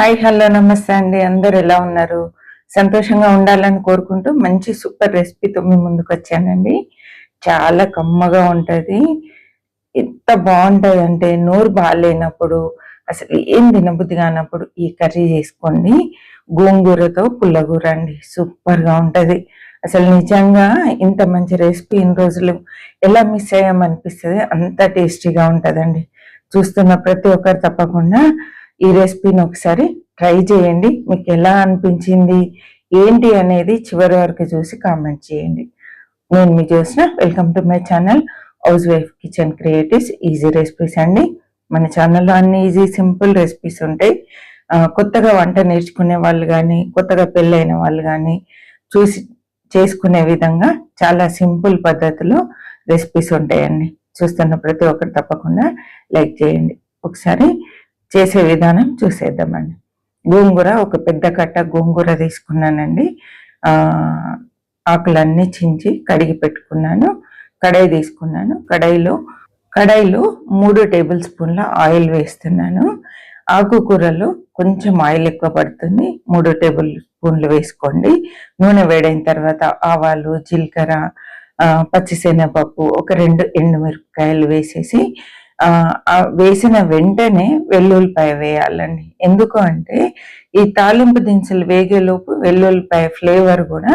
Hi hello నమస్తే అండి. అందరు ఎలా ఉన్నారు? సంతోషంగా ఉండాలని కోరుకుంటూ మంచి సూపర్ రెసిపీతో మీ ముందుకు వచ్చానండి. చాలా కమ్మగా ఉంటుంది. ఎంత బాగుంటుంది అంటే నోరు బాగాలేనప్పుడు అసలు ఏం తినబుద్ధి కానప్పుడు ఈ కర్రీ చేసుకోండి. గోంగూరతో పుల్లగూర అండి, సూపర్గా ఉంటుంది. అసలు నిజంగా ఇంత మంచి రెసిపీ ఇన్ని రోజులు ఎలా మిస్ అయ్యామనిపిస్తుంది, అంత టేస్టీగా ఉంటుందండి. చూస్తున్న ప్రతి ఒక్కరు తప్పకుండా ఈ రెసిపీని ఒకసారి ట్రై చేయండి. మీకు ఎలా అనిపించింది ఏంటి అనేది చివరి వరకు చూసి కామెంట్ చేయండి. నేను మీ Jyotsna, welcome to my channel housewife kitchen creatives easy recipes అండి. మన ఛానల్లో అన్ని ఈజీ సింపుల్ రెసిపీస్ ఉంటాయి. కొత్తగా వంట నేర్చుకునే వాళ్ళు కానీ, కొత్తగా పెళ్ళైన వాళ్ళు కానీ చూసి చేసుకునే విధంగా చాలా సింపుల్ పద్ధతిలో రెసిపీస్ ఉంటాయండి. చూస్తున్న ప్రతి ఒక్కరు తప్పకుండా లైక్ చేయండి. ఒకసారి చేసే విధానం చూసేద్దామండి. గోంగూర ఒక పెద్ద కట్ట గోంగూర తీసుకున్నానండి. ఆకులన్నీ చించి కడిగి పెట్టుకున్నాను. కడాయి తీసుకున్నాను. కడాయిలో 3 టేబుల్ స్పూన్ల ఆయిల్ వేస్తున్నాను. ఆకుకూరలో కొంచెం ఆయిల్ ఎక్కువ పడుతుంది, 3 టేబుల్ స్పూన్లు వేసుకోండి. నూనె వేడైన తర్వాత ఆవాలు, జీలకర్ర, పచ్చిశనగపప్పు, ఒక 2 ఎండుమిరపకాయలు వేసేసి వేసిన వెంటనే వెల్లుల్లిపాయ వేయాలండి. ఎందుకు అంటే ఈ తాలింపు దినుసులు వేగేలోపు వెల్లుల్లిపాయ ఫ్లేవర్ కూడా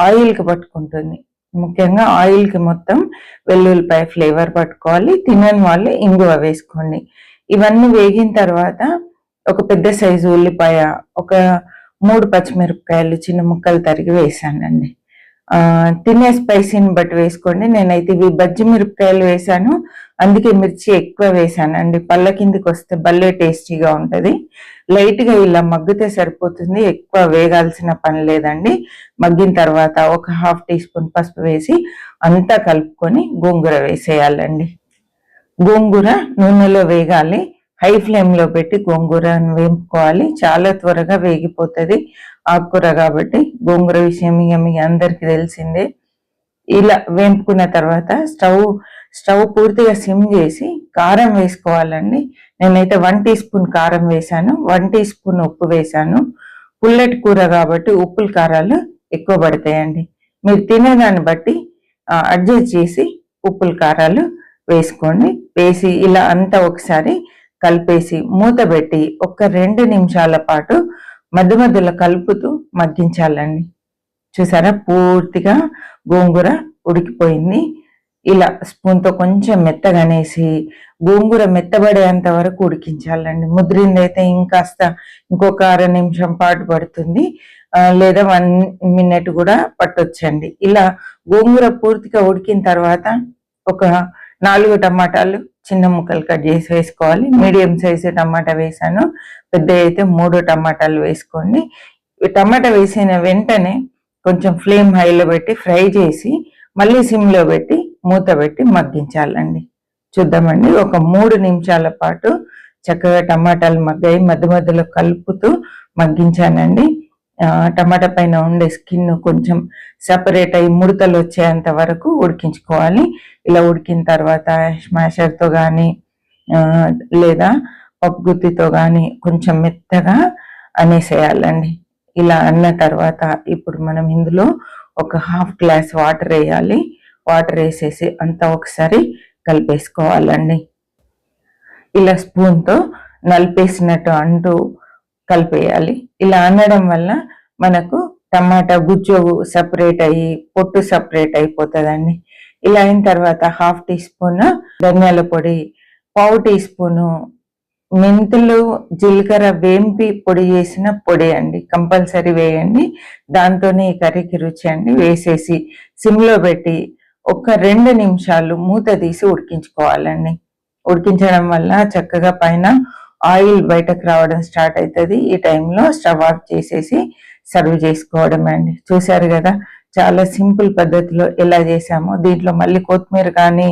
ఆయిల్కి పట్టుకుంటుంది. ముఖ్యంగా ఆయిల్కి మొత్తం వెల్లుల్లిపాయ ఫ్లేవర్ పట్టుకోవాలి. తినని వాళ్ళు ఇంగువ వేసుకోండి. ఇవన్నీ వేగిన తర్వాత ఒక పెద్ద సైజు ఉల్లిపాయ, ఒక 3 పచ్చిమిరపకాయలు చిన్న ముక్కలు తరిగి వేసానండి. తినే స్పైసీని బట్టి వేసుకోండి. నేనైతే ఇవి బజ్జి మిరపకాయలు వేసాను, అందుకే మిర్చి ఎక్కువ వేసానండి. పళ్ళ కిందికి వస్తే భలే టేస్టీగా ఉంటుంది. లైట్గా ఇలా మగ్గితే సరిపోతుంది, ఎక్కువ వేగాల్సిన పని లేదండి. మగ్గిన తర్వాత ఒక 1/2 టీ స్పూన్ పసుపు వేసి అంతా కలుపుకొని గోంగూర వేసేయాలండి. గోంగూర నూనెలో వేగాలి. హై ఫ్లేమ్లో పెట్టి గోంగూరను వేపుకోవాలి. చాలా త్వరగా వేగిపోతుంది ఆకుకూర కాబట్టి. గోంగూర విషయం మీ అందరికీ తెలిసిందే. ఇలా వేపుకున్న తర్వాత స్టవ్ పూర్తిగా సిమ్ చేసి కారం వేసుకోవాలండి. నేనైతే 1 టీ స్పూన్ కారం వేసాను, 1 టీ స్పూన్ ఉప్పు వేసాను. పుల్లటి కూర కాబట్టి ఉప్పులు కారాలు ఎక్కువ పడతాయండి. మీరు తినేదాన్ని బట్టి అడ్జస్ట్ చేసి ఉప్పులు కారాలు వేసుకోండి. వేసి ఇలా అంతా ఒకసారి కలిపేసి మూత పెట్టి ఒక 2 నిమిషాల పాటు మధ్య మధ్యలో కలుపుతూ మగ్గించాలండి. చూసారా, పూర్తిగా గోంగూర ఉడికిపోయింది. ఇలా స్పూన్తో కొంచెం మెత్తగానేసి గోంగూర మెత్తబడేంత వరకు ఉడికించాలండి. ముదిరిందైతే ఇంకొక 1/2 నిమిషం పాటు పడుతుంది, లేదా 1 మినిట్ కూడా పట్టొచ్చండి. ఇలా గోంగూర పూర్తిగా ఉడికిన తర్వాత ఒక 4 టమాటాలు చిన్న ముక్కలు కట్ చేసి వేసుకోవాలి. మీడియం సైజు టమాటా వేసాను, పెద్ద అయితే 3 టమాటాలు వేసుకోండి. టమాటా వేసిన వెంటనే కొంచెం ఫ్లేమ్ హైలో పెట్టి ఫ్రై చేసి మళ్ళీ సిమ్లో పెట్టి మూత పెట్టి మగ్గించాలండి. చూద్దామండి. ఒక 3 నిమిషాల పాటు చక్కగా టమాటాలు మగ్గాయి. మధ్య మధ్యలో కలుపుతూ మగ్గించానండి. టమాటా పైన ఉండే స్కిన్ కొంచెం సెపరేట్ అయ్యి ముడతలు వచ్చేంత వరకు ఉడికించుకోవాలి. ఇలా ఉడికిన తర్వాత స్మాషర్తో కానీ లేదా పప్పు గుత్తితో కానీ కొంచెం మెత్తగా అనేసేయాలండి. ఇలా అన్న తర్వాత ఇప్పుడు మనం ఇందులో ఒక 1/2 గ్లాస్ వాటర్ వేయాలి. వాటర్ వేసేసి అంతా ఒకసారి కలిపేసుకోవాలండి. ఇలా స్పూన్తో నలిపేసినట్టు అంటూ కలిపేయాలి. ఇలా అనడం వల్ల మనకు టమాటా గుజ్జు సపరేట్ అయ్యి పొట్టు సపరేట్ అయిపోతుందండి. ఇలా అయిన తర్వాత 1/2 టీ స్పూన్ ధనియాల పొడి, 1/4 టీ స్పూను మెంతులు, జీలకర్ర వేంపి పొడి చేసిన పొడి అండి, కంపల్సరీ వేయండి. దాంతోనే ఈ కర్రీకి రుచి అండి. వేసేసి సిమ్లో పెట్టి ఒక 2 నిమిషాలు మూత తీసి ఉడికించుకోవాలండి. ఉడికించడం వల్ల చక్కగా పైన ఆయిల్ బయటకు రావడం స్టార్ట్ అవుతుంది. ఈ టైంలో స్టవ్ ఆఫ్ చేసేసి సర్వ్ చేసుకోవడం అండి. చూశారు కదా, చాలా సింపుల్ పద్ధతిలో ఎలా చేసామో. దీంట్లో మళ్ళీ కొత్తిమీర కానీ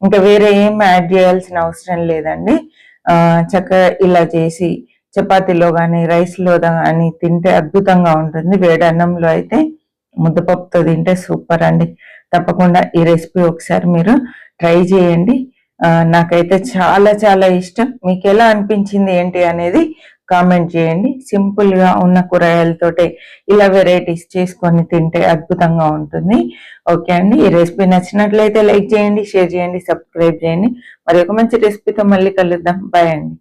ఇంకా వేరే ఏం యాడ్ చేయాల్సిన అవసరం లేదండి. చక్కగా ఇలా చేసి చపాతీలో కానీ రైస్లో కానీ తింటే అద్భుతంగా ఉంటుంది. వేడి అన్నంలో అయితే ముద్దపప్పుతో తింటే సూపర్ అండి. తప్పకుండా ఈ రెసిపీ ఒకసారి మీరు ట్రై చేయండి. నాకైతే చాలా చాలా ఇష్టం. మీకు ఎలా అనిపించింది ఏంటి అనేది కామెంట్ చేయండి. సింపుల్ గా ఉన్న కూరగాయలతోటే ఇలా వెరైటీస్ చేసుకొని తింటే అద్భుతంగా ఉంటుంది. ఓకే అండి, ఈ రెసిపీ నచ్చినట్లయితే లైక్ చేయండి, షేర్ చేయండి, సబ్స్క్రైబ్ చేయండి. మరి ఒక మంచి రెసిపీతో మళ్ళీ కలుద్దాం. బాయ్ అండి.